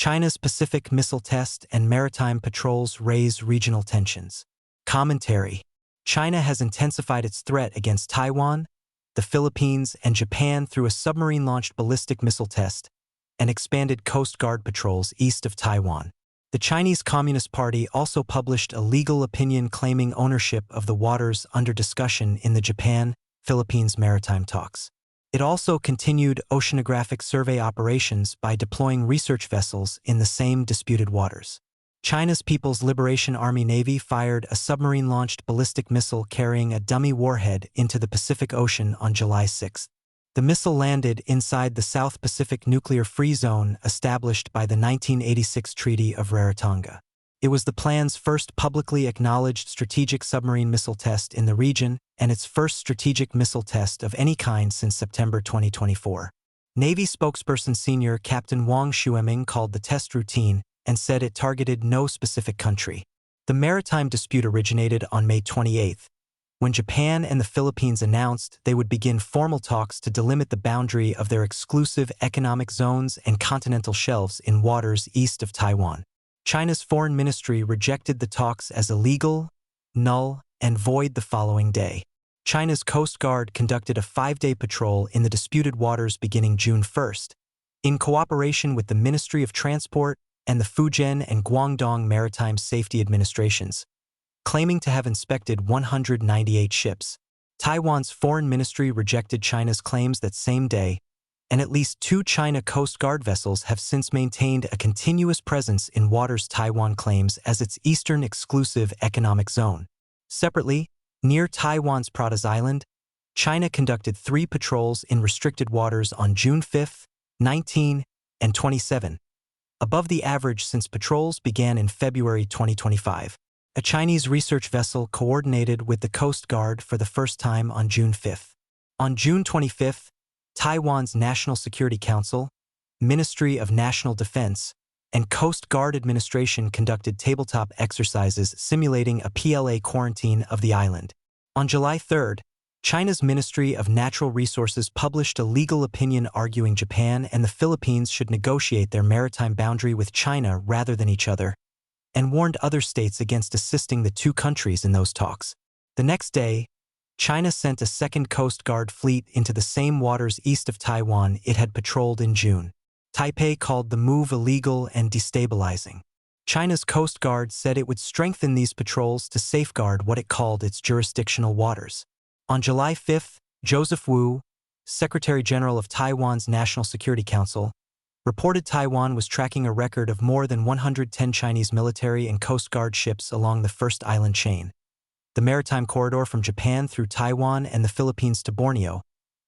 China's Pacific missile test and maritime patrols raise regional tensions. Commentary: China has intensified its threat against Taiwan, the Philippines, and Japan through a submarine-launched ballistic missile test and expanded Coast Guard patrols east of Taiwan. The Chinese Communist Party also published a legal opinion claiming ownership of the waters under discussion in the Japan-Philippines maritime talks. It also continued oceanographic survey operations by deploying research vessels in the same disputed waters. China's People's Liberation Army Navy fired a submarine-launched ballistic missile carrying a dummy warhead into the Pacific Ocean on July 6. The missile landed inside the South Pacific Nuclear-Free Zone established by the 1986 Treaty of Rarotonga. It was the plan's first publicly acknowledged strategic submarine missile test in the region and its first strategic missile test of any kind since September 2024. Navy spokesperson Senior Captain Wang Xueming called the test routine and said it targeted no specific country. The maritime dispute originated on May 28, when Japan and the Philippines announced they would begin formal talks to delimit the boundary of their exclusive economic zones and continental shelves in waters east of Taiwan. China's foreign ministry rejected the talks as illegal, null, and void the following day. China's Coast Guard conducted a 5-day patrol in the disputed waters beginning June 1, in cooperation with the Ministry of Transport and the Fujian and Guangdong Maritime Safety Administrations, claiming to have inspected 198 ships. Taiwan's foreign ministry rejected China's claims that same day, and at least 2 China Coast Guard vessels have since maintained a continuous presence in waters Taiwan claims as its eastern exclusive economic zone. Separately, near Taiwan's Pratas Island, China conducted 3 patrols in restricted waters on June 5, 19, and 27, above the average since patrols began in February 2025. A Chinese research vessel coordinated with the Coast Guard for the first time on June 5. On June 25, Taiwan's National Security Council, Ministry of National Defense, and Coast Guard Administration conducted tabletop exercises simulating a PLA quarantine of the island. On July 3, China's Ministry of Natural Resources published a legal opinion arguing Japan and the Philippines should negotiate their maritime boundary with China rather than each other, and warned other states against assisting the 2 countries in those talks. The next day, China sent a second Coast Guard fleet into the same waters east of Taiwan it had patrolled in June. Taipei called the move illegal and destabilizing. China's Coast Guard said it would strengthen these patrols to safeguard what it called its jurisdictional waters. On July 5, Joseph Wu, Secretary General of Taiwan's National Security Council, reported Taiwan was tracking a record of more than 110 Chinese military and Coast Guard ships along the first island chain, the maritime corridor from Japan through Taiwan and the Philippines to Borneo,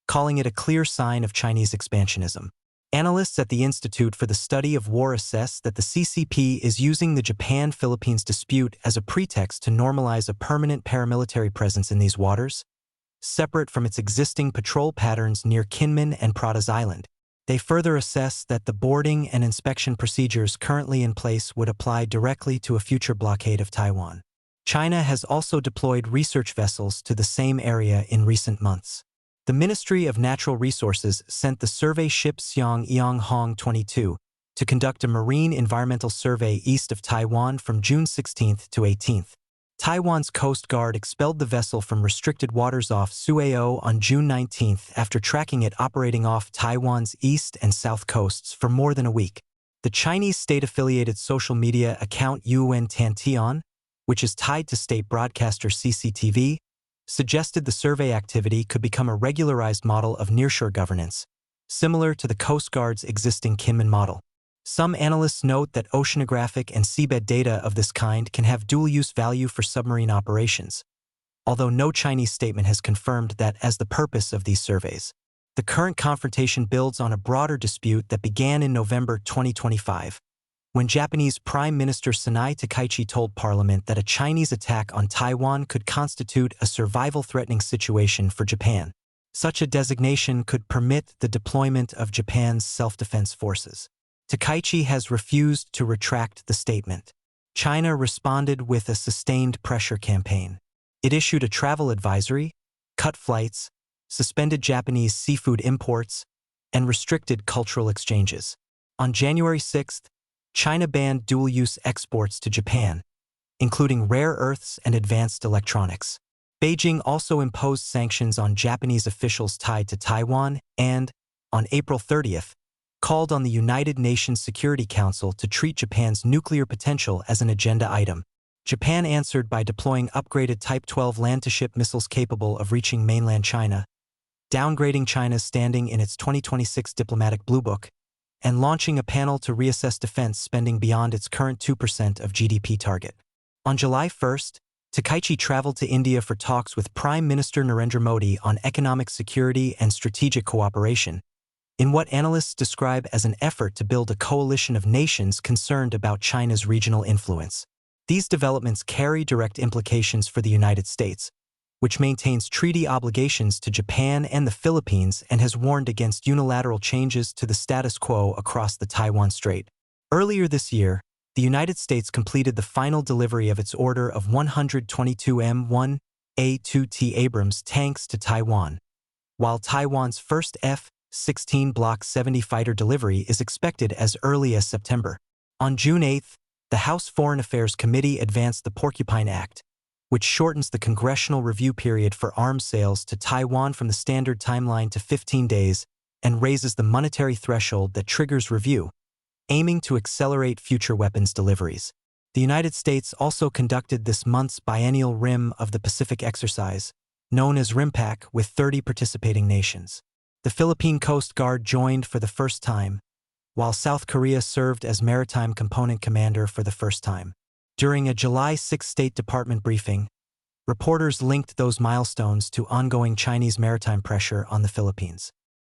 calling it a clear sign of Chinese expansionism. Analysts at the Institute for the Study of War assess that the CCP is using the Japan-Philippines dispute as a pretext to normalize a permanent paramilitary presence in these waters, separate from its existing patrol patterns near Kinmen and Pratas Island. They further assess that the boarding and inspection procedures currently in place would apply directly to a future blockade of Taiwan. China has also deployed research vessels to the same area in recent months. The Ministry of Natural Resources sent the survey ship Xiang Yang Hong 22 to conduct a marine environmental survey east of Taiwan from June 16 to 18. Taiwan's Coast Guard expelled the vessel from restricted waters off Sueo on June 19 after tracking it operating off Taiwan's east and south coasts for more than a week. The Chinese state-affiliated social media account Yuan Tantian, which is tied to state broadcaster CCTV, suggested the survey activity could become a regularized model of nearshore governance, similar to the Coast Guard's existing Kinmen model. Some analysts note that oceanographic and seabed data of this kind can have dual-use value for submarine operations, although no Chinese statement has confirmed that as the purpose of these surveys. The current confrontation builds on a broader dispute that began in November 2025, when Japanese Prime Minister Sanai Takaichi told Parliament that a Chinese attack on Taiwan could constitute a survival-threatening situation for Japan. Such a designation could permit the deployment of Japan's self-defense forces. Takaichi has refused to retract the statement. China responded with a sustained pressure campaign. It issued a travel advisory, cut flights, suspended Japanese seafood imports, and restricted cultural exchanges. On January 6, China banned dual-use exports to Japan, including rare earths and advanced electronics. Beijing also imposed sanctions on Japanese officials tied to Taiwan and, on April 30th, called on the United Nations Security Council to treat Japan's nuclear potential as an agenda item. Japan answered by deploying upgraded Type 12 land-to-ship missiles capable of reaching mainland China, downgrading China's standing in its 2026 diplomatic blue book, and launching a panel to reassess defense spending beyond its current 2% of GDP target. On July 1st, Takaichi traveled to India for talks with Prime Minister Narendra Modi on economic security and strategic cooperation, in what analysts describe as an effort to build a coalition of nations concerned about China's regional influence. These developments carry direct implications for the United States, which maintains treaty obligations to Japan and the Philippines and has warned against unilateral changes to the status quo across the Taiwan Strait. Earlier this year, the United States completed the final delivery of its order of 122 M1A2T Abrams tanks to Taiwan, while Taiwan's first F-16 Block 70 fighter delivery is expected as early as September. On June 8, the House Foreign Affairs Committee advanced the Porcupine Act, which shortens the congressional review period for arms sales to Taiwan from the standard timeline to 15 days and raises the monetary threshold that triggers review, aiming to accelerate future weapons deliveries. The United States also conducted this month's biennial Rim of the Pacific exercise, known as RIMPAC, with 30 participating nations. The Philippine Coast Guard joined for the first time, while South Korea served as Maritime Component Commander for the first time. During a July 6 State Department briefing, reporters linked those milestones to ongoing Chinese maritime pressure on the Philippines.